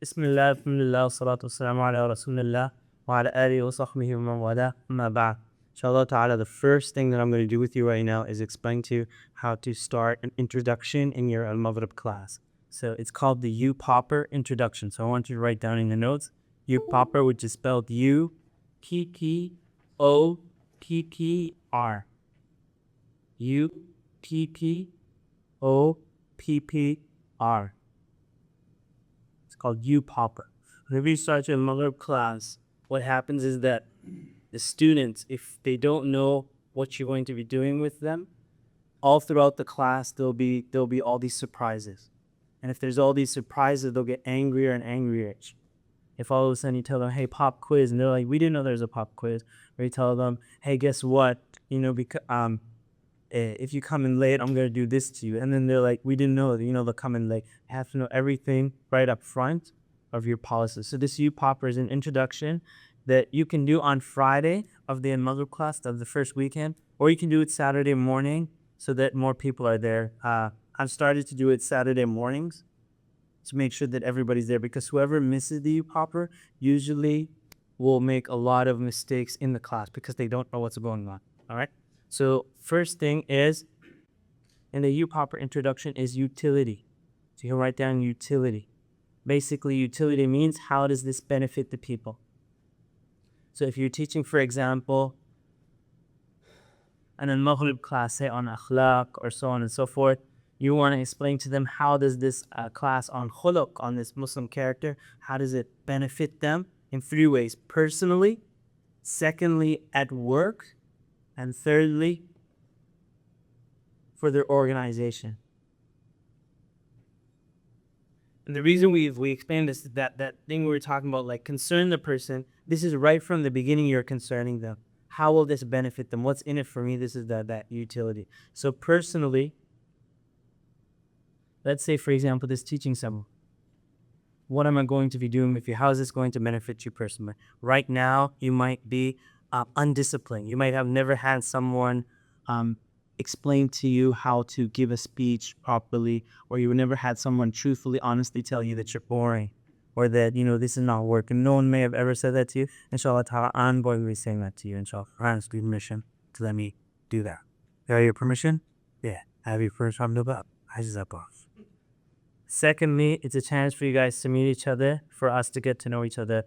بسم الله الحمد لله والصلاة والسلام على رسول الله وعلى آله وصحبه ومن والاه أما بعد. Inshallah ta'ala, the first thing that I'm going to do with you right now is explain to you how to start an introduction in your Al-Maghrib class. So it's called the UPPOPPR introduction. So I want you to write down in the notes UPPOPPR, which is spelled UPPOPPR. UPPOPPR. It's called UPPOPPR. Whenever you start your Maghrib class, what happens is that the students, if they don't know what you're going to be doing with them, all throughout the class there'll be all these surprises. And if there's all these surprises, they'll get angrier and angrier. If all of a sudden you tell them, hey, pop quiz, and they're like, we didn't know there's a pop quiz. Or you tell them, hey, guess what? If you come in late, I'm going to do this to you. And then they're like, we didn't know, they'll come in late. You have to know everything right up front of your policy. So this UPPOPPR is an introduction that you can do on Friday of the Maghrib class of the first weekend, or you can do it Saturday morning so that more people are there. I've started to do it Saturday mornings to make sure that everybody's there, because whoever misses the UPPOPPR usually will make a lot of mistakes in the class because they don't know what's going on. All right. So first thing is, in the UPPOPPR introduction is utility. So you can write down utility. Basically, utility means how does this benefit the people? So if you're teaching, for example, an al-Maghrib class, say on akhlaq or so on and so forth, you want to explain to them how does this class on khuluq, on this Muslim character, how does it benefit them in three ways: personally, secondly, at work, and thirdly, for their organization. And the reason we explain this is that thing we were talking about, like concern the person. This is right from the beginning. You're concerning them. How will this benefit them? What's in it for me? This is that utility. So personally, let's say, for example, this teaching someone. What am I going to be doing with you? How is this going to benefit you personally? Right now, you might be undisciplined. You might have never had someone explain to you how to give a speech properly, or you never had someone truthfully, honestly tell you that you're boring, or that, this is not working. No one may have ever said that to you. Inshallah ta'ala, I'm going to be saying that to you, inshallah. Quran's permission to let me do that. Do I have your permission? Yeah, I have your permission. Secondly, it's a chance for you guys to meet each other, for us to get to know each other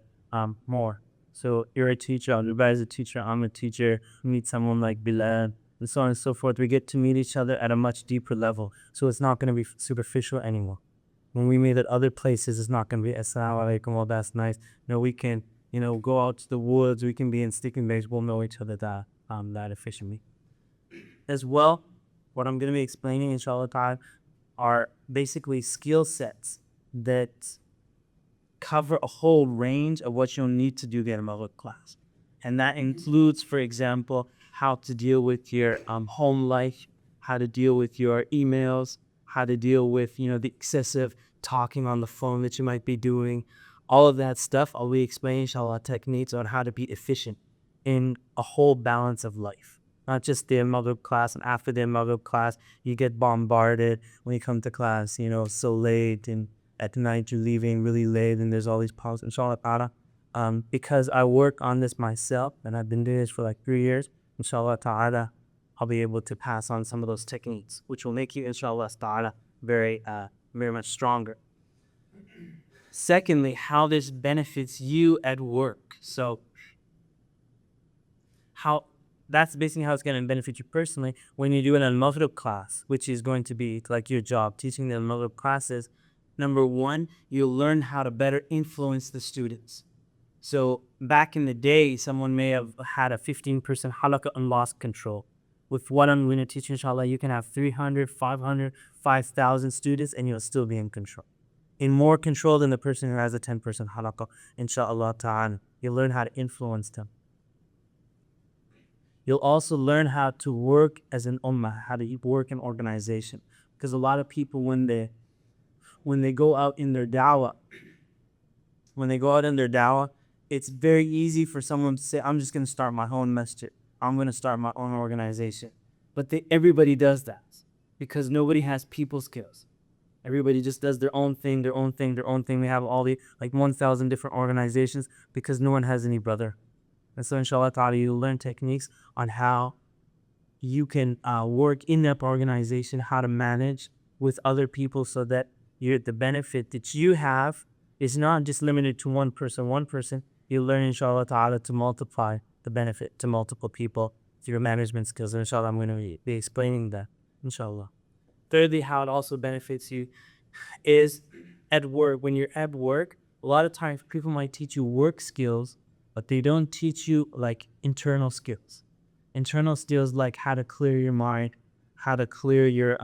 more. So you're a teacher, Al-Rubai is a teacher, I'm a teacher, meet someone like Bilal, and so on and so forth. We get to meet each other at a much deeper level. So it's not going to be superficial anymore. When we meet at other places, it's not going to be assalamu alaikum, well, that's nice. No, we can, go out to the woods, we can be in sticking base, we'll know each other that efficiently. As well, what I'm going to be explaining, inshallah ta'ala, are basically skill sets that cover a whole range of what you'll need to do in a Maghrib class. And that includes, for example, how to deal with your home life, how to deal with your emails, how to deal with, the excessive talking on the phone that you might be doing. All of that stuff, I'll be explaining, inshallah, techniques on how to be efficient in a whole balance of life. Not just the Maghrib class, and after the Maghrib class, you get bombarded when you come to class, so late, and at night you're leaving really late, and there's all these problems, inshallah ta'ala. Because I work on this myself, and I've been doing this for like 3 years, inshallah ta'ala, I'll be able to pass on some of those techniques, which will make you, inshallah ta'ala, very much stronger. Secondly, how this benefits you at work. So that's basically how it's going to benefit you personally when you do an al-Maghrib class, which is going to be like your job, teaching the al-Maghrib classes. Number one, you'll learn how to better influence the students. So back in the day, someone may have had a 15% halaqah and lost control. With what I'm going to teach, inshallah, you can have 300, 500, 5,000 students, and you'll still be in control. In more control than the person who has a 10% halaqah, inshallah ta'ala. You'll learn how to influence them. You'll also learn how to work as an ummah, how to work in organization. Because a lot of people, when they go out in their dawah, it's very easy for someone to say, I'm just going to start my own masjid. I'm going to start my own organization. But everybody does that because nobody has people skills. Everybody just does their own thing, their own thing, their own thing. We have all the like 1,000 different organizations because no one has any brother. And so inshallah ta'ala, you'll learn techniques on how you can work in that organization, how to manage with other people so that the benefit that you have is not just limited to one person. You learn inshallah ta'ala to multiply the benefit to multiple people through your management skills. And inshallah, I'm going to be explaining that, inshallah. Thirdly, how it also benefits you is at work. When you're at work, a lot of times people might teach you work skills, but they don't teach you like internal skills. Internal skills like how to clear your mind, how to clear your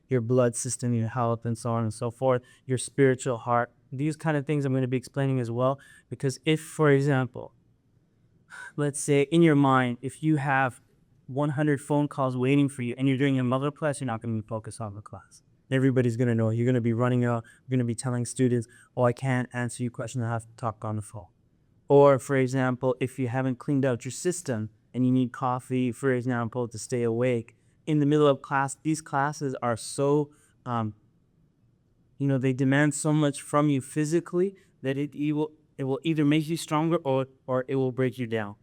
your blood system, your health, and so on and so forth, your spiritual heart. These kind of things I'm going to be explaining as well, because if, for example, let's say in your mind, if you have 100 phone calls waiting for you and you're doing another class, you're not going to be focused on the class. Everybody's going to know. You're going to be running out. You're going to be telling students, oh, I can't answer your question. I have to talk on the phone. Or, for example, if you haven't cleaned out your system and you need coffee, for example, to stay awake in the middle of class, these classes are so, they demand so much from you physically that it will either make you stronger or it will break you down.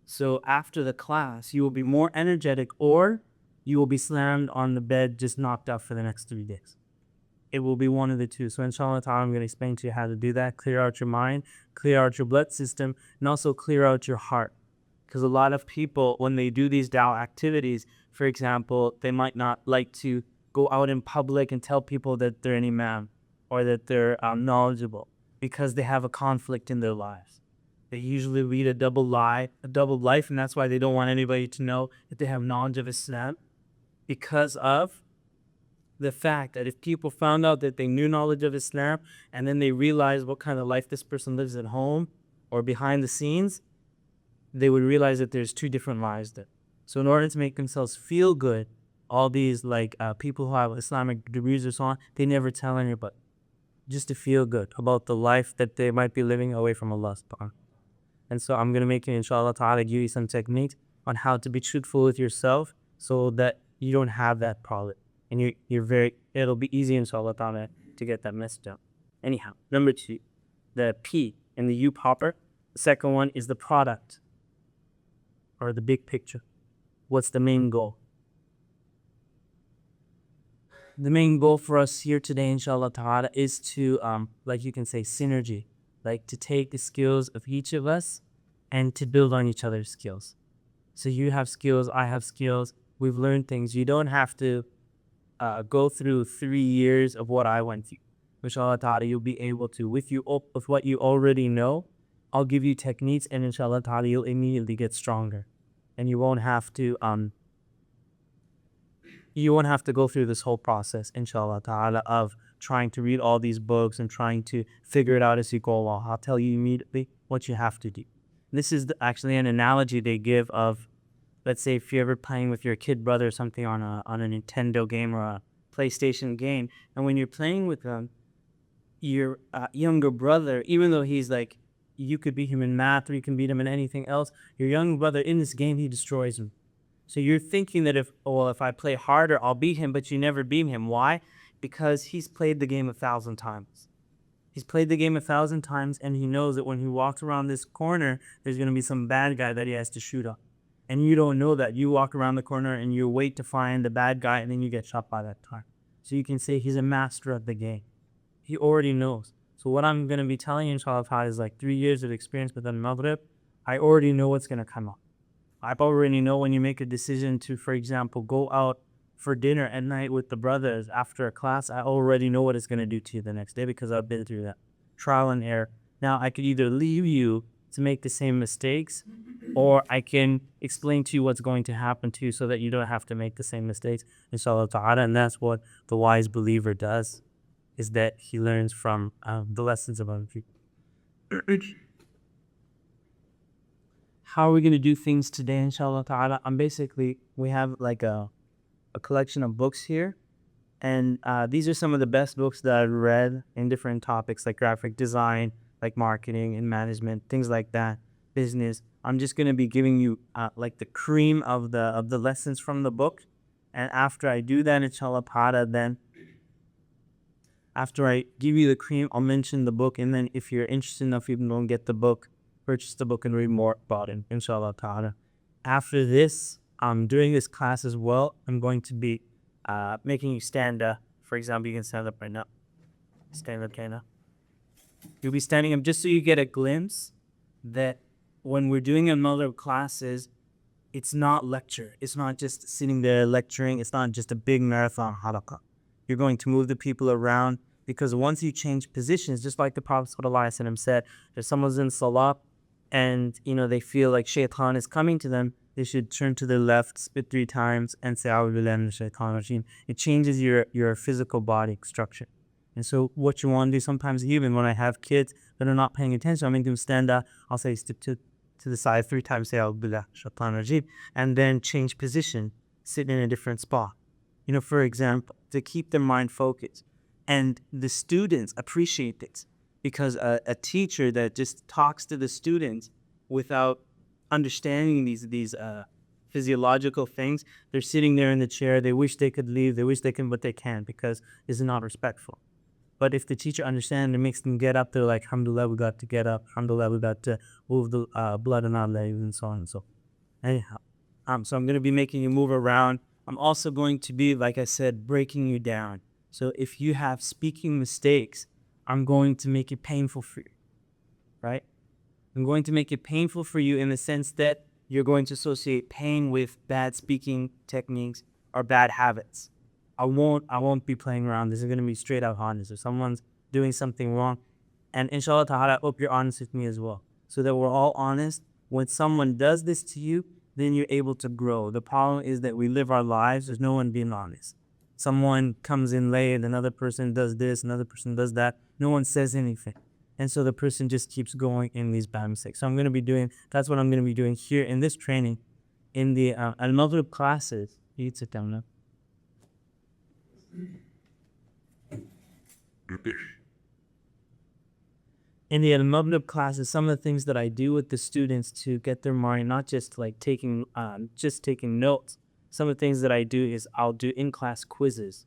So after the class, you will be more energetic, or you will be slammed on the bed, just knocked out for the next 3 days. It will be one of the two. So inshallah ta'ala, I'm going to explain to you how to do that. Clear out your mind, clear out your blood system, and also clear out your heart. Because a lot of people, when they do these dawah activities, for example, they might not like to go out in public and tell people that they're an imam or that they're knowledgeable, because they have a conflict in their lives. They usually lead a double life, and that's why they don't want anybody to know that they have knowledge of Islam, because of the fact that if people found out that they knew knowledge of Islam and then they realized what kind of life this person lives at home or behind the scenes, they would realize that there's two different lives there. So in order to make themselves feel good, all these people who have Islamic degrees or so on, they never tell anybody, just to feel good about the life that they might be living away from Allah subhanahu. And so I'm going to make you, inshallah ta'ala, give you some techniques on how to be truthful with yourself so that you don't have that problem. And it'll be easy, inshallah ta'ala, to get that message out. Anyhow, number 2, the P in the UPPOPPR. The second one is the product, or the big picture. What's the main goal? The main goal for us here today, inshallah ta'ala, is to, like you can say, synergy. Like to take the skills of each of us and to build on each other's skills. So you have skills, I have skills, we've learned things. You don't have to go through 3 years of what I went through. Inshallah ta'ala, you'll be able to, with what you already know, I'll give you techniques, and inshallah ta'ala, you'll immediately get stronger. And you won't have to go through this whole process, inshallah ta'ala, of trying to read all these books and trying to figure it out as you go along. I'll tell you immediately what you have to do. This is actually an analogy they give of, let's say if you're ever playing with your kid brother or something on a Nintendo game or a PlayStation game, and when you're playing with them, your younger brother, even though he's like, you could beat him in math or you can beat him in anything else, your young brother in this game, he destroys him. So you're thinking that if I play harder, I'll beat him, but you never beat him. Why? Because he's played the game 1,000 times. He's played the game 1,000 times, and he knows that when he walks around this corner, there's going to be some bad guy that he has to shoot up. And you don't know that. You walk around the corner and you wait to find the bad guy, and then you get shot by that time. So you can say he's a master of the game. He already knows. So what I'm going to be telling you, inshallah, is like 3 years of experience with al-Maghrib. I already know what's going to come up. I already know when you make a decision to, for example, go out for dinner at night with the brothers after a class, I already know what it's going to do to you the next day because I've been through that. Trial and error. Now, I could either leave you to make the same mistakes, or I can explain to you what's going to happen to you so that you don't have to make the same mistakes, inshallah ta'ala. And that's what the wise believer does, is that he learns from the lessons of other people. How are we going to do things today, inshallah ta'ala? We have like a collection of books here, and these are some of the best books that I've read in different topics like graphic design, like marketing and management, things like that, business. I'm just going to be giving you like the cream of the lessons from the book, And after I do that, inshallah ta'ala, then after I give you the cream, I'll mention the book. And then if you're interested enough, even don't get the book, purchase the book and read more about it, inshallah ta'ala. After this, during this class as well, I'm going to be making you stand up. For example, you can stand up right now. Stand up right now. You'll be standing up just so you get a glimpse that when we're doing another classes, it's not lecture. It's not just sitting there lecturing. It's not just a big marathon halaqah. You're going to move the people around, because once you change positions, just like the Prophet ﷺ said, if someone's in salah and they feel like shaitan is coming to them, they should turn to the left, spit 3 times, and say A'udhu billahi minash shaitanir rajeem. It changes your physical body structure. And so what you want to do, sometimes even when I have kids that are not paying attention, I make them stand up. I'll say step to the side 3 times, say A'udhu billahi minash shaitanir rajeem, and then change position, sit in a different spot. For example, to keep their mind focused. And the students appreciate this, because a teacher that just talks to the students without understanding these physiological things, they're sitting there in the chair, they wish they could leave, they wish they can, but they can't, because it's not respectful. But if the teacher understands, it makes them get up, they're like, alhamdulillah, we got to get up, alhamdulillah, we got to move the blood in our legs, and so on and so. Anyhow, so I'm going to be making you move around. I'm also going to be, like I said, breaking you down. So if you have speaking mistakes, I'm going to make it painful for you, right? I'm going to make it painful for you in the sense that you're going to associate pain with bad speaking techniques or bad habits. I won't be playing around. This is going to be straight out honest. If someone's doing something wrong, and inshallah ta'ala, I hope you're honest with me as well, so that we're all honest. When someone does this to you, then you're able to grow. The problem is that we live our lives, there's no one being honest. Someone comes in late, another person does this, another person does that. No one says anything. And so the person just keeps going in these bad mistakes. So that's what I'm going to be doing here in this training, in the Al-Maghrib classes. You can sit down now. In the Al-Maghrib classes, some of the things that I do with the students to get their mind, not just like taking notes. Some of the things that I do is I'll do in-class quizzes.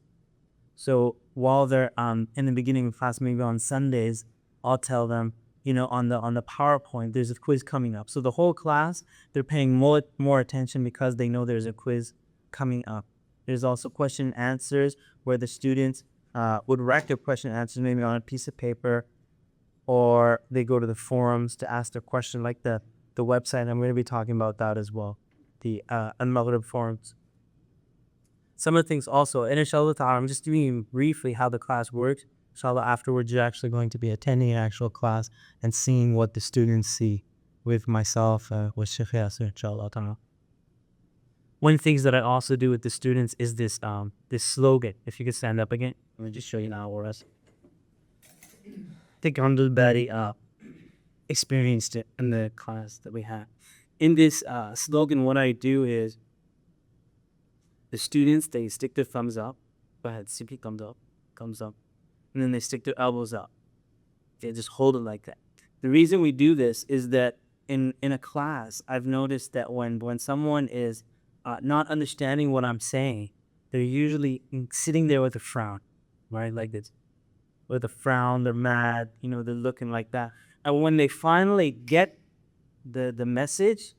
So while they're in the beginning of class, maybe on Sundays, I'll tell them, on the PowerPoint, there's a quiz coming up. So the whole class, they're paying more attention because they know there's a quiz coming up. There's also question and answers where the students would write their question and answers maybe on a piece of paper, or they go to the forums to ask their question, like the website. I'm going to be talking about that as well, the Al-Maghrib forums. Some of the things also, and inshallah ta'ala, I'm just doing briefly how the class works. Inshallah, afterwards, you're actually going to be attending an actual class and seeing what the students see with myself, with Sheikh Yasser, inshallah ta'ala. One of the things that I also do with the students is this slogan. If you could stand up again, let me just show you now, Horace. I think Bari experienced it in the class that we had. In this slogan, what I do is the students, they stick their thumbs up. Go ahead, simply thumbs up. And then they stick their elbows up. They just hold it like that. The reason we do this is that in a class, I've noticed that when someone is not understanding what I'm saying, they're usually sitting there with a frown, right? Like this. With a frown, they're mad, they're looking like that. And when they finally get the message,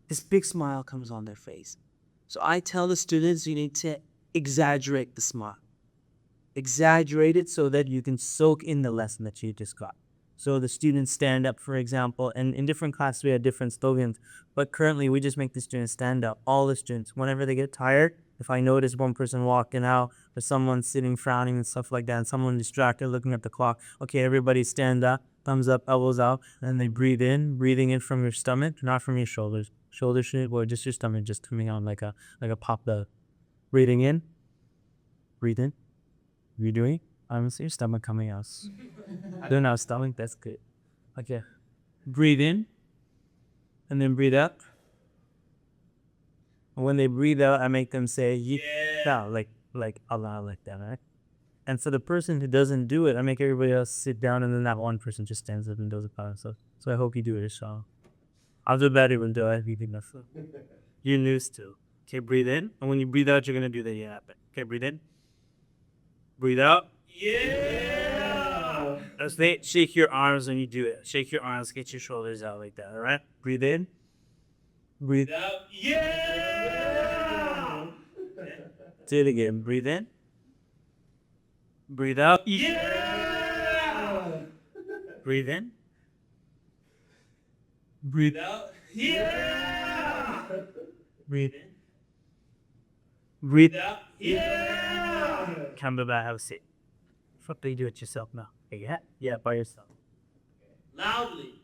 this big smile comes on their face. So I tell the students, you need to exaggerate the smile. Exaggerate it so that you can soak in the lesson that you just got. So the students stand up, for example, and in different classes we have different slogans, but currently we just make the students stand up, all the students. Whenever they get tired, if I notice one person walking out, or someone sitting frowning and stuff like that, and someone distracted looking at the clock, okay, everybody stand up, thumbs up, elbows out, and they breathing in from your stomach, not from your shoulders. Shoulders should, or just your stomach, just coming out like a pop. The breathing in, breathe in. You're doing? I'm see your stomach coming out. Do now stomach. That's good. Okay, breathe in, and then breathe out. And when they breathe out, I make them say yeah, like Allah, like that, right? And for the person who doesn't do it, I make everybody else sit down, and then that one person just stands up and does it by themselves. So I hope you do it, inshallah. I'll do better when do it. You're new still. Okay, breathe in. And when you breathe out, you're going to do the yeah. Okay, breathe in. Breathe out. Yeah! Shake your arms when you do it. Shake your arms, get your shoulders out like that, all right? Breathe in. Breathe out. Yeah! Do it again. Breathe in. Breathe out. Yeah! Breathe in. Breathe out. Yeah! Breathe in. Breathe out. Yeah! Come back, have a seat. Fuck, you do it yourself now. Yeah? Yeah, by yourself. Loudly.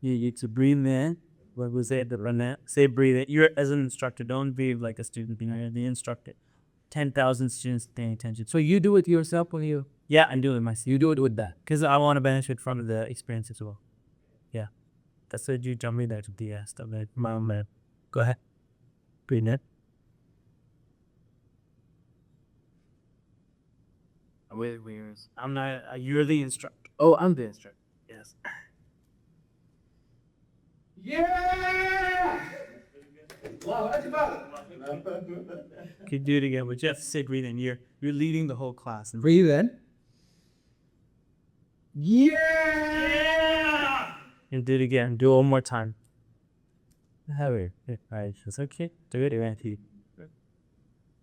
You need to breathe in. What was it? Say breathe in. You're as an instructor. Don't breathe like a student. You're the instructor. 10,000 students paying attention. So you do it yourself or you? Yeah, I'm doing it myself. You do it with that. Because I want to benefit from the experience as well. Yeah. That's what you jump me there to the stuff. Man. Go ahead. Breathe in. With weirs. I'm not. You're the instructor. Oh, I'm the instructor. Yes. Yeah! Can you do it again? But you have to say breathe in. You're leading the whole class. And Breathe in. yeah! And do it again. Do it one more time. All right, it's okay. Do it again.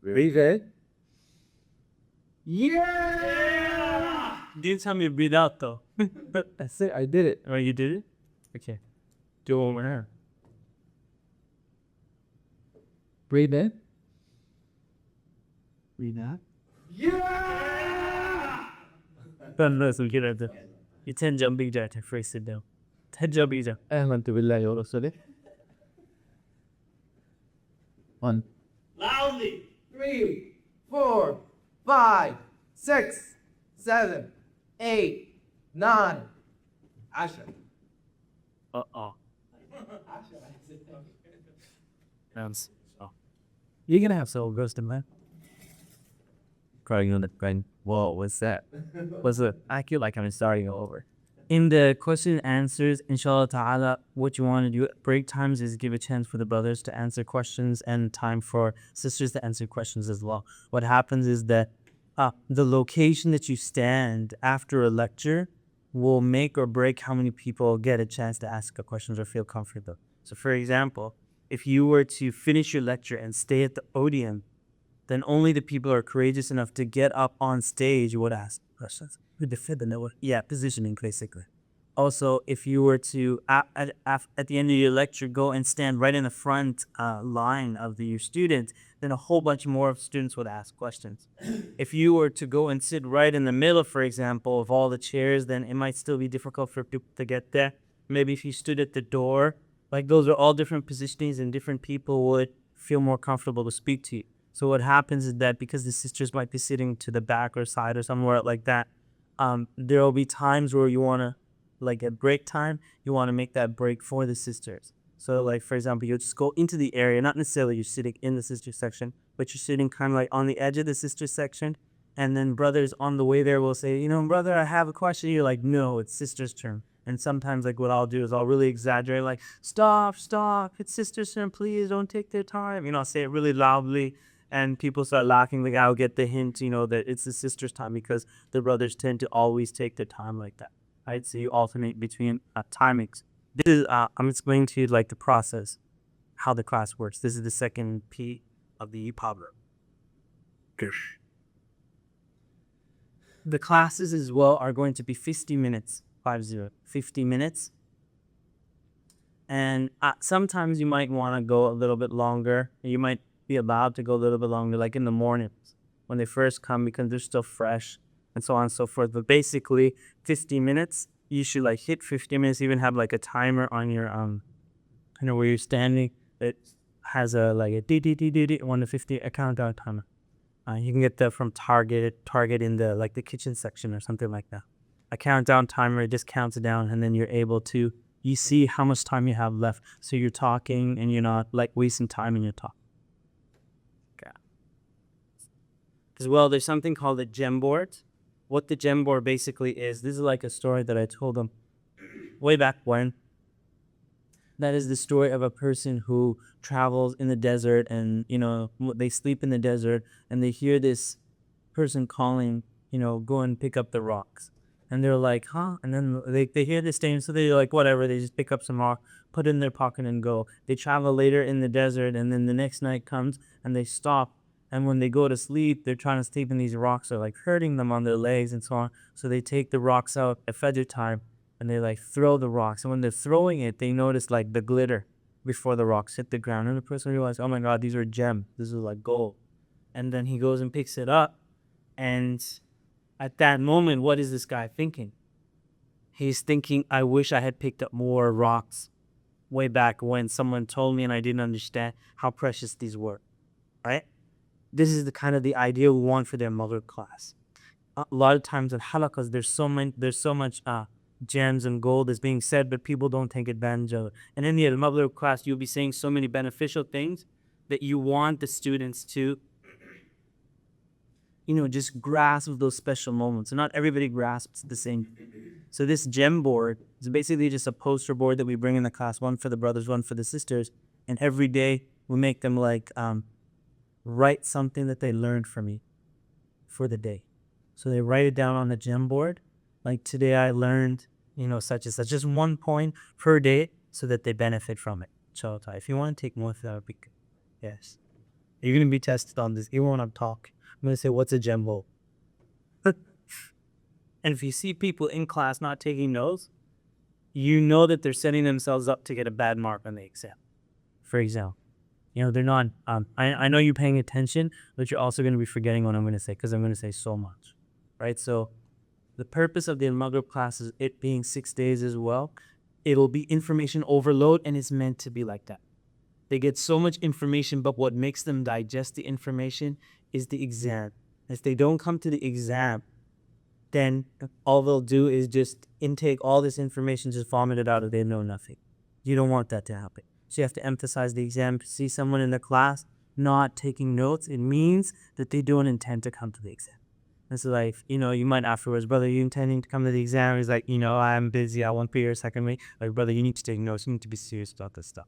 Breathe in. Yeah! You didn't tell me to breathe out though. That's it. I did it. Oh, you did it? Okay. Do it one more time. Breathe in. Breathe out. Yeah! No, so get out there. You 10 jumping jack and first sit down. 10 jumping jack. آمنت بالله ورسوله. 1, Loudly. 3, 4, 5, 6, 7, 8, 9, 10. Uh-oh. Oh. You're gonna have soul ghost in man. Crying on the brain. Whoa, what's that? What's it? I feel like I'm starting over. In the question and answers, inshallah ta'ala, what you want to do at break times is give a chance for the brothers to answer questions and time for sisters to answer questions as well. What happens is that the location that you stand after a lecture will make or break how many people get a chance to ask questions or feel comfortable. So for example, if you were to finish your lecture and stay at the podium, then only the people who are courageous enough to get up on stage would ask questions. Yeah, positioning basically. Also, if you were to, at the end of your lecture, go and stand right in the front line of your students, then a whole bunch more of students would ask questions. If you were to go and sit right in the middle, for example, of all the chairs, then it might still be difficult for people to get there. Maybe if you stood at the door, like those are all different positionings and different people would feel more comfortable to speak to you. So what happens is that because the sisters might be sitting to the back or side or somewhere like that, there will be times where you want to, like at break time, you want to make that break for the sisters. So like, for example, you just go into the area, not necessarily you're sitting in the sister section, but you're sitting kind of like on the edge of the sister section. And then brothers on the way there will say, you know, brother, I have a question. You're like, no, it's sister's turn. And sometimes like what I'll do is I'll really exaggerate, like, stop, it's sister's turn, please don't take their time. You know, I'll say it really loudly. And people start laughing, like I'll get the hint, you know, that it's the sister's time because the brothers tend to always take their time like that. Right? So you alternate between timings. This is, I'm explaining to you like the process, how the class works. This is the second P of the UPPOPPR. The classes as well are going to be 50 minutes, 50 minutes. And sometimes you might want to go a little bit longer. You might be allowed to go a little bit longer, like in the mornings when they first come because they're still fresh and so on and so forth. But basically 50 minutes, you should like hit 50 minutes, even have like a timer on your, you know, where you're standing. It has a like a 1 to 50, a countdown timer. You can get that from Target in the like the kitchen section or something like that. A countdown timer, it just counts down and then you're able to, you see how much time you have left. So you're talking and you're not like wasting time in your talk. As well, there's something called a gem board. What the gem board basically is, this is like a story that I told them. way back when. That is the story of a person who travels in the desert, and they sleep in the desert, and they hear this person calling, go and pick up the rocks. And they're like, huh? And then they hear this thing, so they're like, whatever. They just pick up some rock, put it in their pocket, and go. They travel later in the desert, and then the next night comes, and they stop. And when they go to sleep, they're trying to sleep, and these rocks are like hurting them on their legs and so on. So they take the rocks out at Fajr time, and they like throw the rocks. And when they're throwing it, they notice like the glitter before the rocks hit the ground. And the person realizes, oh my God, these are gems. This is like gold. And then he goes and picks it up. And at that moment, what is this guy thinking? He's thinking, I wish I had picked up more rocks way back when someone told me and I didn't understand how precious these were, right? This is the kind of the idea we want for their mother class. A lot of times in halakas, there's so much gems and gold is being said, but people don't take advantage of it. And in the mother class, you'll be saying so many beneficial things that you want the students to just grasp those special moments. And not everybody grasps the same. So this gem board is basically just a poster board that we bring in the class, one for the brothers, one for the sisters. And every day we make them like write something that they learned from me for the day. So they write it down on the gem board. Like today I learned, such and such, just 1 point per day so that they benefit from it. Inshallah. If you want to take more, that would be good. Yes. You're going to be tested on this. Even when I'm talking, I'm going to say, what's a gem board? And if you see people in class not taking notes, you know that they're setting themselves up to get a bad mark on the exam. For example, they're not, I know you're paying attention, but you're also going to be forgetting what I'm going to say because I'm going to say so much, right? So the purpose of the Maghrib class is it being 6 days as well. It'll be information overload, and it's meant to be like that. They get so much information, but what makes them digest the information is the exam. If they don't come to the exam, then all they'll do is just intake all this information, just vomit it out, and they know nothing. You don't want that to happen. So you have to emphasize the exam. See someone in the class not taking notes, it means that they don't intend to come to the exam. And so like, you might afterwards, brother, you intending to come to the exam? He's like, I'm busy, I won't be here secondly. Like, brother, you need to take notes, you need to be serious about this stuff.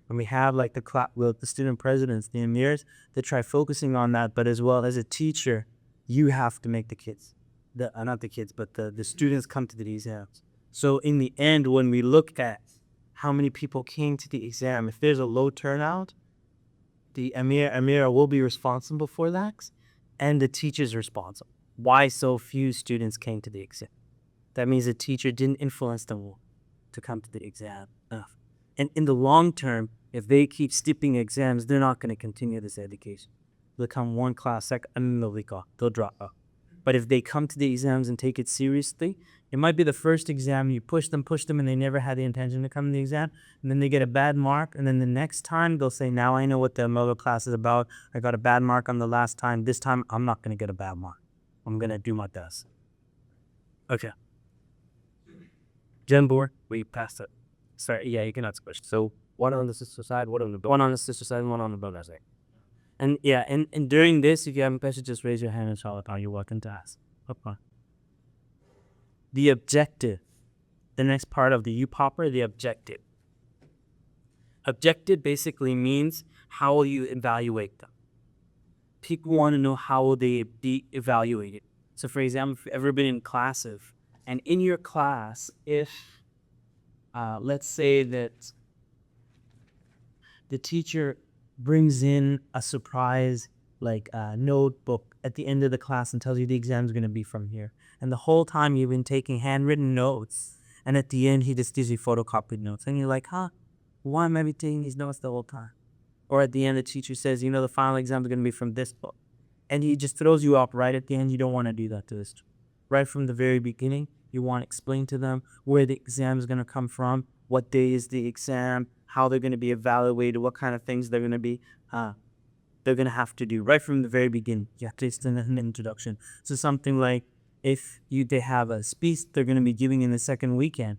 When we have like the student presidents, the emirs, they try focusing on that, but as well as a teacher, you have to make the kids, not the kids, but the students come to the exams. So in the end, when we look at how many people came to the exam, if there's a low turnout, the emir will be responsible for that, and the teacher's responsible. Why so few students came to the exam? That means the teacher didn't influence them to come to the exam enough. And in the long term, if they keep skipping exams, they're not going to continue this education. They'll come one class second, and then they'll drop out. But if they come to the exams and take it seriously, it might be the first exam, you push them, and they never had the intention to come to the exam, and then they get a bad mark, and then the next time they'll say, now I know what the model class is about. I got a bad mark on the last time. This time, I'm not going to get a bad mark. I'm going to do my best. Okay. Gem board, we passed it. Sorry, yeah, you cannot switch. So one on the sister side, one on the sister side, and one on the brother side. And yeah, and during this, if you have a question, just raise your hand, inshallah. You're welcome to ask. Okay. The objective. The next part of the UPPOPPR, the objective. Objective basically means how will you evaluate them. People want to know how will they be evaluated. So for example, if you've ever been in classes, and in your class, if let's say that the teacher brings in a surprise like a notebook at the end of the class and tells you the exam's going to be from here, and the whole time you've been taking handwritten notes, and at the end he just gives you photocopied notes, and you're like, why am I taking these notes the whole time? Or at the end the teacher says, the final exam is going to be from this book, and he just throws you up right at the end. You don't want to do that to this. Right from the very beginning, you want to explain to them where the exam is going to come from, what day is the exam, how they're going to be evaluated, what kind of things they're going to be, they're going to have to do right from the very beginning. You have to extend an introduction. So something like if they have a speech they're going to be giving in the second weekend,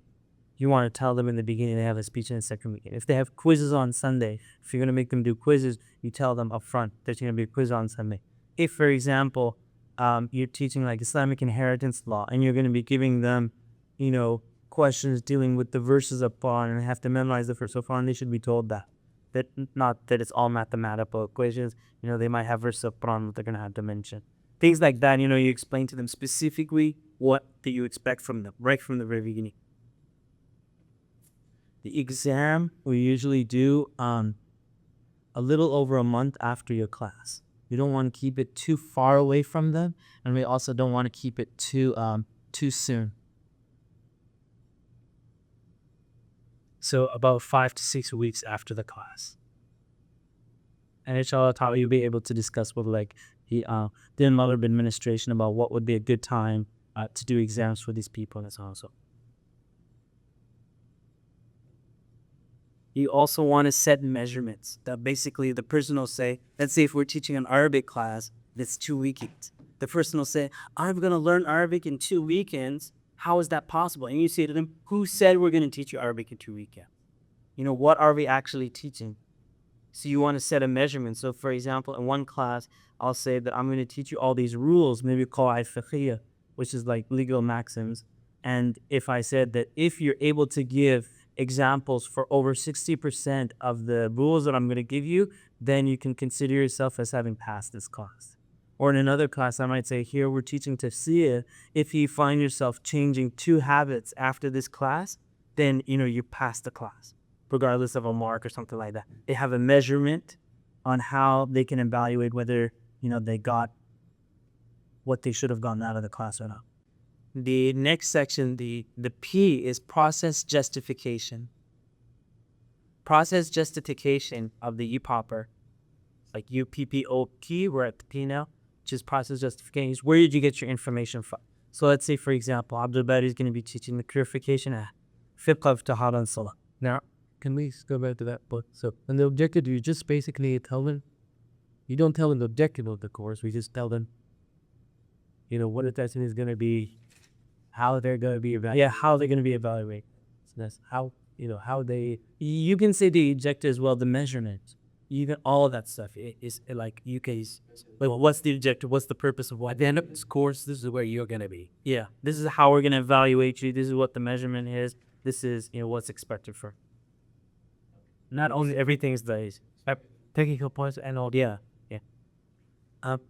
you want to tell them in the beginning they have a speech in the second weekend. If they have quizzes on Sunday, if you're going to make them do quizzes, you tell them up front there's going to be a quiz on Sunday. If, for example, you're teaching like Islamic inheritance law and you're going to be giving them, questions dealing with the verses of Quran and have to memorize the verse of Quran, they should be told that not that it's all mathematical equations. They might have verses of Quran that they're gonna have to mention. Things like that, you explain to them specifically what do you expect from them right from the very beginning. The exam we usually do a little over a month after your class. We don't want to keep it too far away from them, and we also don't want to keep it too soon. So about 5 to 6 weeks after the class. And inshallah ta'ala, you'll be able to discuss with the Imam administration about what would be a good time to do exams for these people and so on. So you also want to set measurements that basically the person will say, let's say if we're teaching an Arabic class, that's 2 weekends. The person will say, I'm going to learn Arabic in 2 weekends. How is that possible? And you say to them, who said we're going to teach you Arabic in 2 weekends? What are we actually teaching? So you want to set a measurement. So for example, in one class, I'll say that I'm going to teach you all these rules, maybe qawaid fiqhiyya, which is like legal maxims. And if I said that if you're able to give examples for over 60% of the rules that I'm going to give you, then you can consider yourself as having passed this class. Or in another class, I might say, here we're teaching tafsir. If you find yourself changing 2 habits after this class, then you passed the class, regardless of a mark or something like that. They have a measurement on how they can evaluate whether they got what they should have gotten out of the class or not. The next section, the P, is process justification. Process justification of the UPPOPPR, like UPPOPP, we're at the P now, which is process justification. Is where did you get your information from? So let's say, for example, Abdul Bari is going to be teaching the purification of fiqh of tahara and salah. Now, can we go back to that book? So, and the objective, you just basically tell them, you don't tell them the objective of the course, we just tell them, what the testing is going to be, how they're going to be evaluated. Yeah, how they're going to be evaluated. So that's how, how they... You can say the objective as well, the measurement. Even all of that stuff is like UK's. Like, what's the objective? What's the purpose of what? At the end of this course, this is where you're going to be. Yeah, this is how we're going to evaluate you. This is what the measurement is. This is, what's expected for. Not only everything is the technical points and all. Yeah.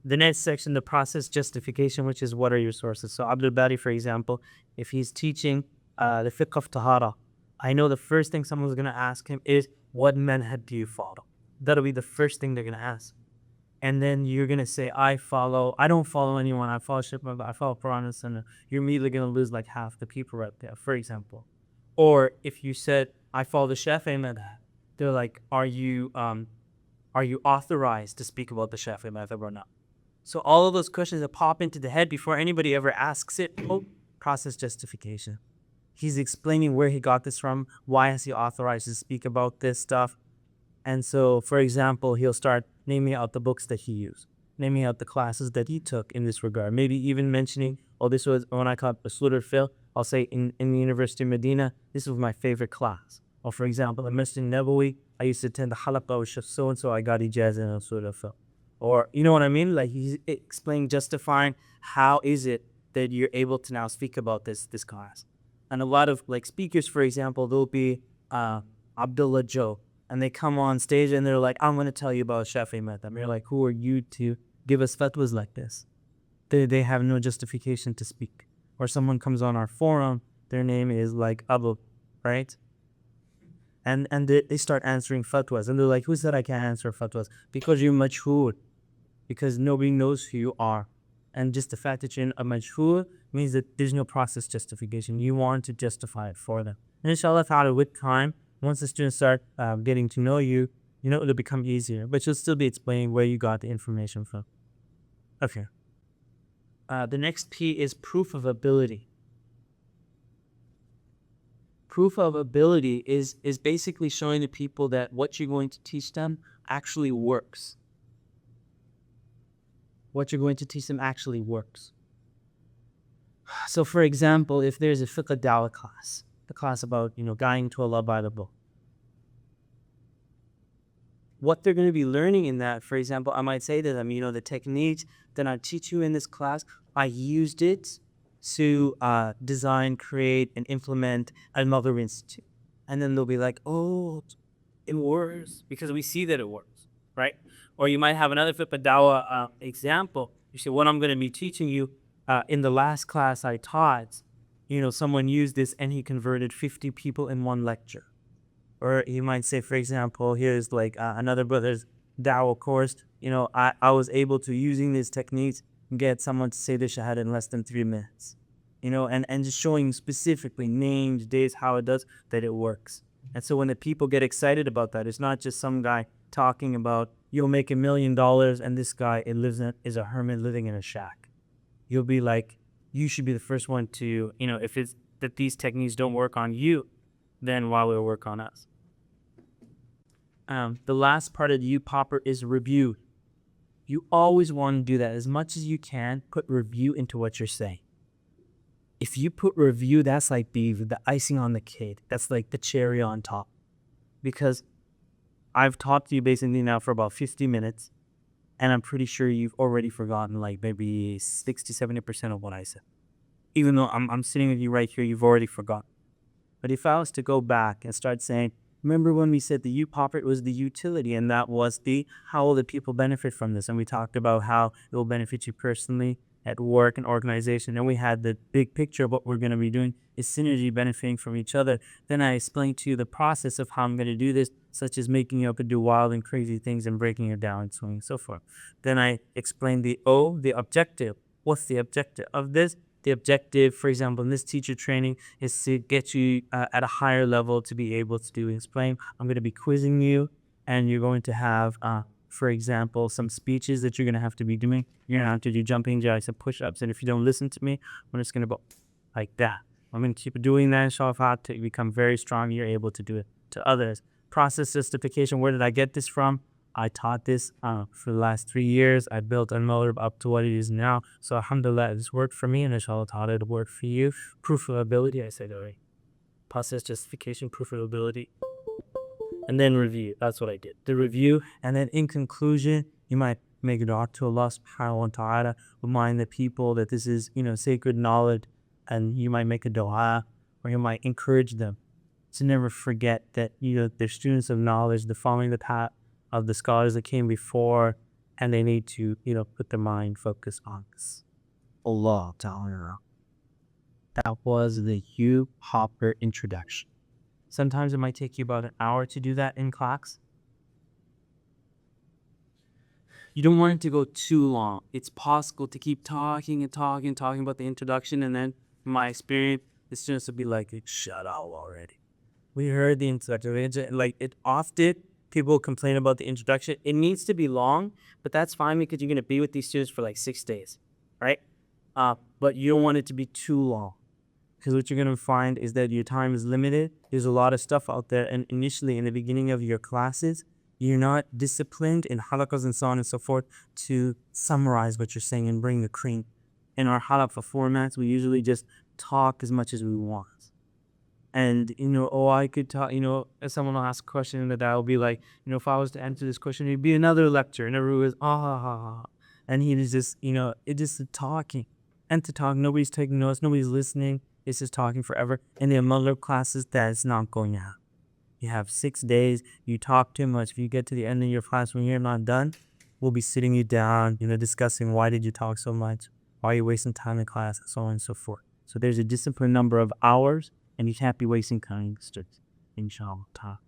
The next section, the process justification, which is what are your sources. So Abdul Bari, for example, if he's teaching the fiqh of tahara, I know the first thing someone's going to ask him is, what manhaj do you follow? That'll be the first thing they're going to ask. And then you're going to say, I don't follow anyone. I follow Shibba, I follow Quran and Sunnah. You're immediately going to lose like half the people right there, for example. Or if you said, I follow the Shafi'i madhab, they're like, are you authorized to speak about the Shafi'i madhab or not? So all of those questions that pop into the head before anybody ever asks it, process justification. He's explaining where he got this from, why is he authorized to speak about this stuff. And so, for example, he'll start naming out the books that he used, naming out the classes that he took in this regard, maybe even mentioning, this was when I caught Usul al-Fiqh, I'll say in the University of Medina, this was my favorite class. Or for example, in Masjid Nabawi, I used to attend the halaqah with Sheikh so-and-so, I got ijazah in Usul al-Fiqh. Or, you know what I mean? Like he's explaining, justifying how is it that you're able to now speak about this class. And a lot of like speakers, for example, they'll be Abdullah Joe, and they come on stage and they're like, I'm going to tell you about Shafi'i madhab. You're like, who are you to give us fatwas like this? They have no justification to speak. Or someone comes on our forum, their name is like Abu, right? And they start answering fatwas. And they're like, who said I can't answer fatwas? Because you're majhoor. Because nobody knows who you are. And just the fact that you're a majhoor means that there's no process justification. You want to justify it for them. And inshallah ta'ala, with time, once the students start getting to know you, it'll become easier. But you'll still be explaining where you got the information from. Okay. The next P is proof of ability. Proof of ability is basically showing the people that what you're going to teach them actually works. What you're going to teach them actually works. So for example, if there's a fiqh dawah class, the class about, guiding to Allah by the book, what they're going to be learning in that, for example, I might say to them, the techniques that I teach you in this class, I used it to design, create, and implement Al-Maghrib Institute. And then they'll be like, oh, it works because we see that it works, right? Or you might have another Fiqh Dawah example. You say, what I'm going to be teaching you in the last class I taught, someone used this and he converted 50 people in one lecture. Or you might say, for example, here's like another brother's Dawah course. I was able to, using these techniques, get someone to say the Shahada in less than 3 minutes. And just showing specifically names, days, how it does, that it works. And so when the people get excited about that, it's not just some guy talking about, you'll make $1 million and this guy is a hermit living in a shack. You'll be like, you should be the first one to, if it's that these techniques don't work on you, then why will it work on us? The last part of the UPPOPPR is review. You always want to do that as much as you can. Put review into what you're saying. If you put review, that's like the icing on the cake. That's like the cherry on top. Because I've taught you basically now for about 50 minutes, and I'm pretty sure you've already forgotten like maybe 60-70% of what I said. Even though I'm sitting with you right here, you've already forgotten. But if I was to go back and start saying, remember when we said the UPPOPPR was the utility, and that was the how will the people benefit from this? And we talked about how it will benefit you personally, at work and organization. And we had the big picture of what we're going to be doing is synergy, benefiting from each other. Then I explained to you the process of how I'm going to do this, such as making you up and do wild and crazy things and breaking it down and so on and so forth. Then I explained the objective. What's the objective of this? The objective, for example, in this teacher training is to get you at a higher level to be able to do explain. I'm going to be quizzing you, and you're going to have, for example, some speeches that you're going to have to be doing. You're going to have to do jumping jacks and push-ups. And if you don't listen to me, I'm just going to go like that. I'm going to keep doing that, inshallah, to become very strong. You're able to do it to others. Process justification. Where did I get this from? I taught this for the last 3 years. I built Al-Maghrib up to what it is now. So alhamdulillah, this worked for me, and inshallah ta'ala it'll work for you. Proof of ability, I said already. Process justification, proof of ability. And then review. That's what I did. The review. And then in conclusion, you might make a dua to Allah subhanahu wa ta'ala. Remind the people that this is, sacred knowledge. And you might make a dua, or you might encourage them to never forget that, they're students of knowledge. They're following the path of the scholars that came before, and they need to, put their mind focus on this. Allah ta'ala. That was the UPPOPPR introduction. Sometimes it might take you about an hour to do that in class. You don't want it to go too long. It's possible to keep talking about the introduction, and then, in my experience, the students will be like, shut up already. We heard the introduction. Like, it often, people complain about the introduction. It needs to be long, but that's fine because you're going to be with these students for like 6 days, right? But you don't want it to be too long, because what you're going to find is that your time is limited. There's a lot of stuff out there, and initially in the beginning of your classes, you're not disciplined in halakas and so on and so forth to summarize what you're saying and bring the cream. In our halakha formats, we usually just talk as much as we want. And, I could talk, if someone will ask a question, that I'll be like, if I was to answer this question, it'd be another lecture. And everyone is, and he is just, it's just talking. And to talk, nobody's taking notes, nobody's listening. It's just talking forever. In the Maghrib classes, that's not going to happen. You have 6 days, you talk too much. If you get to the end of your class when you're not done, we'll be sitting you down, discussing why did you talk so much? Why are you wasting time in class? And so on and so forth. So there's a disciplined number of hours, and you can't be wasting time in students, inshallah.